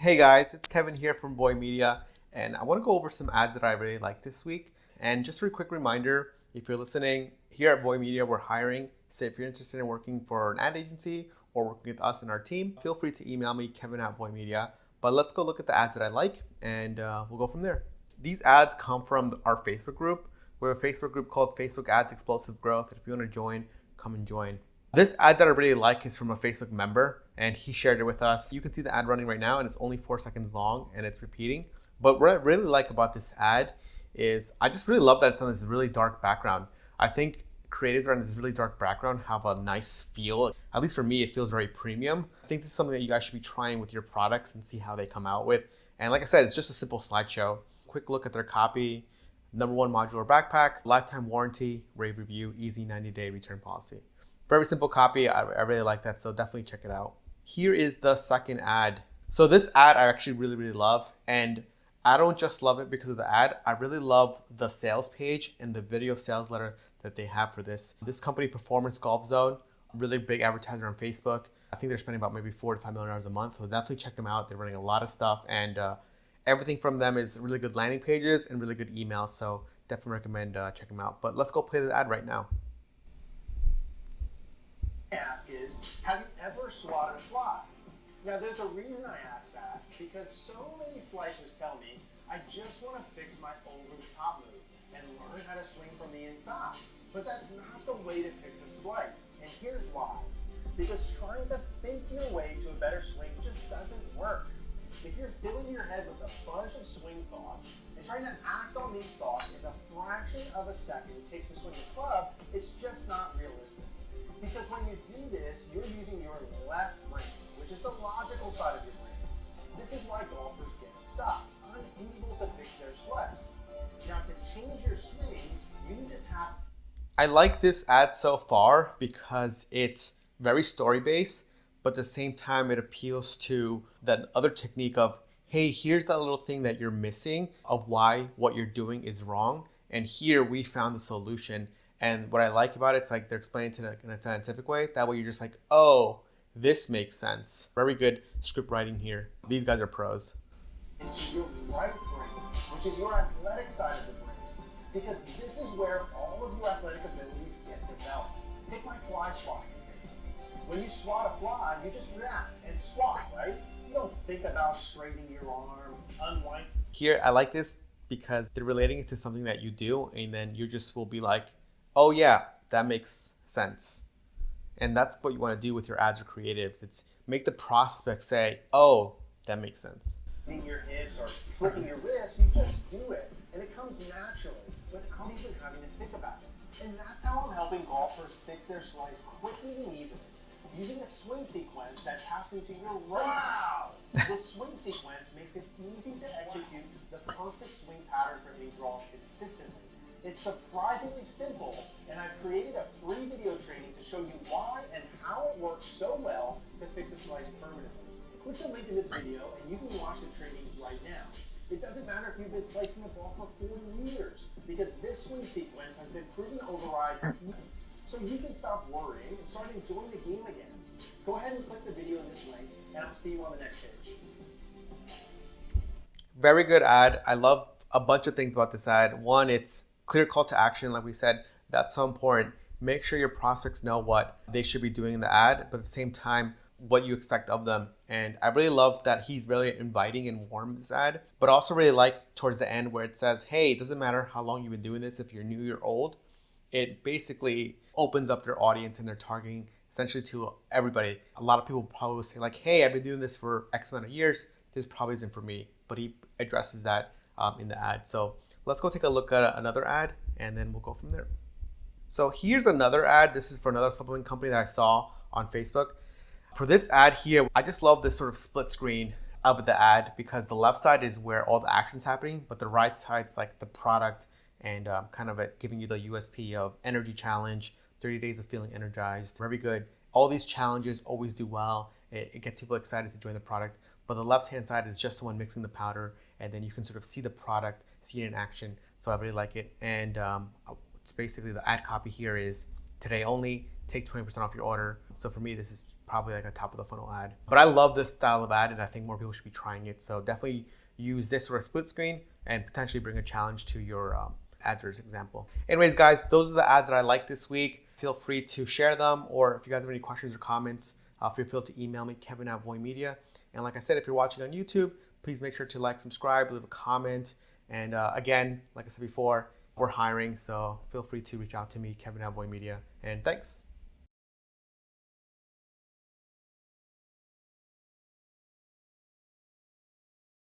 Hey guys, it's Kevin here from Boy Media, and I want to go over some ads that I really like this week. And just a quick reminder, if you're listening, here at Boy Media, we're hiring. So if you're interested in working for an ad agency or working with us and our team, feel free to email me, Kevin at Boy Media. But let's go look at the ads that I like, and we'll go from there. These ads come from our Facebook group. We have a Facebook group called Facebook Ads Explosive Growth. If you want to join, come and join. This ad that I really like is from a Facebook member, and he shared it with us. You can see the ad running right now, and it's only 4 seconds long, and it's repeating. But what I really like about this ad is I just really love that it's on this really dark background. I think creatives around this really dark background have a nice feel. At least for me, it feels very premium. I think this is something that you guys should be trying with your products and see how they come out with. And like I said, it's just a simple slideshow. Quick look at their copy. Number one modular backpack, lifetime warranty, rave review, easy 90-day return policy. Very simple copy. I really like that, so definitely check it out. Here is the second ad. So this ad I actually really love, and I don't just love it because of the ad. I really love the sales page and the video sales letter that they have for this. This company, Performance Golf Zone, really big advertiser on Facebook. I think they're spending about maybe $4 to $5 million a month, so definitely check them out. They're running a lot of stuff, and everything from them is really good landing pages and really good emails, so definitely recommend checking them out. But let's go play the ad right now. Ask is, have you ever swatted a fly? Now there's a reason I ask that, because so many slicers tell me I just want to fix my over-the-top move and learn how to swing from the inside. But that's not the way to fix a slice, and here's why. Because trying to think your way to a better swing just doesn't work. If you're filling your head with a bunch of swing thoughts and trying to act on these thoughts in a fraction of a second it takes to swing a club, it's just not realistic. Because when you do this, you're using your left brain, which is the logical side of your brain. This is why golfers get stuck, unable to fix their slice. Now, to change your swing, you need to tap. I like this ad so far because it's very story-based, but at the same time, it appeals to that other technique of, hey, here's that little thing that you're missing of why what you're doing is wrong. And here we found the solution. And what I like about it, it's like they're explaining it in a scientific way. That way you're just like, oh, this makes sense. Very good script writing here. These guys are pros. Into your right brain, which is your athletic side of the brain. Because this is where all of your athletic abilities get developed. Take my fly swatting example. When you swat a fly, you just react and swat, right? You don't think about straightening your arm, unwind. Here, I like this because they're relating it to something that you do, and then you just will be like, oh yeah, that makes sense. And that's what you want to do with your ads or creatives. It's make the prospect say, oh, that makes sense. Your hips or flicking your wrist, you just do it. And it comes naturally without even having to think about it. And that's how I'm helping golfers fix their slice quickly and easily, using a swing sequence that taps into your right. Wow! This swing sequence makes it easy to execute the perfect swing pattern for hitting draws consistently. It's surprisingly simple, and I've created a free video training to show you why and how it works so well to fix a slice permanently. Click the link in this video and you can watch the training right now. It doesn't matter if you've been slicing the ball for 40 years, because this swing sequence has been proven to override weakness. So you can stop worrying and start enjoying the game again. Go ahead and click the video in this link, and I'll see you on the next page. Very good ad. I love a bunch of things about this ad. One, it's clear call to action, like we said. That's so important. Make sure your prospects know what they should be doing in the ad, but at the same time, what you expect of them. And I really love that he's really inviting and warm this ad, but also really like towards the end where it says, hey, it doesn't matter how long you've been doing this, if you're new, you're old. It basically opens up their audience and they're targeting essentially to everybody. A lot of people probably will say like, hey, I've been doing this for X amount of years. This probably isn't for me, but he addresses that in the ad. So let's go take a look at another ad and then we'll go from there. So here's another ad. This is for another supplement company that I saw on Facebook. For this ad here, I just love this sort of split screen of the ad because the left side is where all the action's happening, but the right side's like the product and kind of giving you the USP of energy challenge, 30 days of feeling energized. Very good. All these challenges always do well. It gets people excited to join the product. But the left-hand side is just someone mixing the powder, and then you can sort of see the product, see it in action. So I really like it. And it's basically the ad copy here is today only, take 20% off your order. So for me, this is probably like a top of the funnel ad. But I love this style of ad, and I think more people should be trying it. So definitely use this or a split screen and potentially bring a challenge to your ads or example. Anyways, guys, those are the ads that I like this week. Feel free to share them, or if you guys have any questions or comments, feel free to email me, Kevin@VoyMedia. And like I said, if you're watching on YouTube, please make sure to like, subscribe, leave a comment. And again, like I said before, we're hiring, so feel free to reach out to me, Kevin@VoyMedia. And thanks.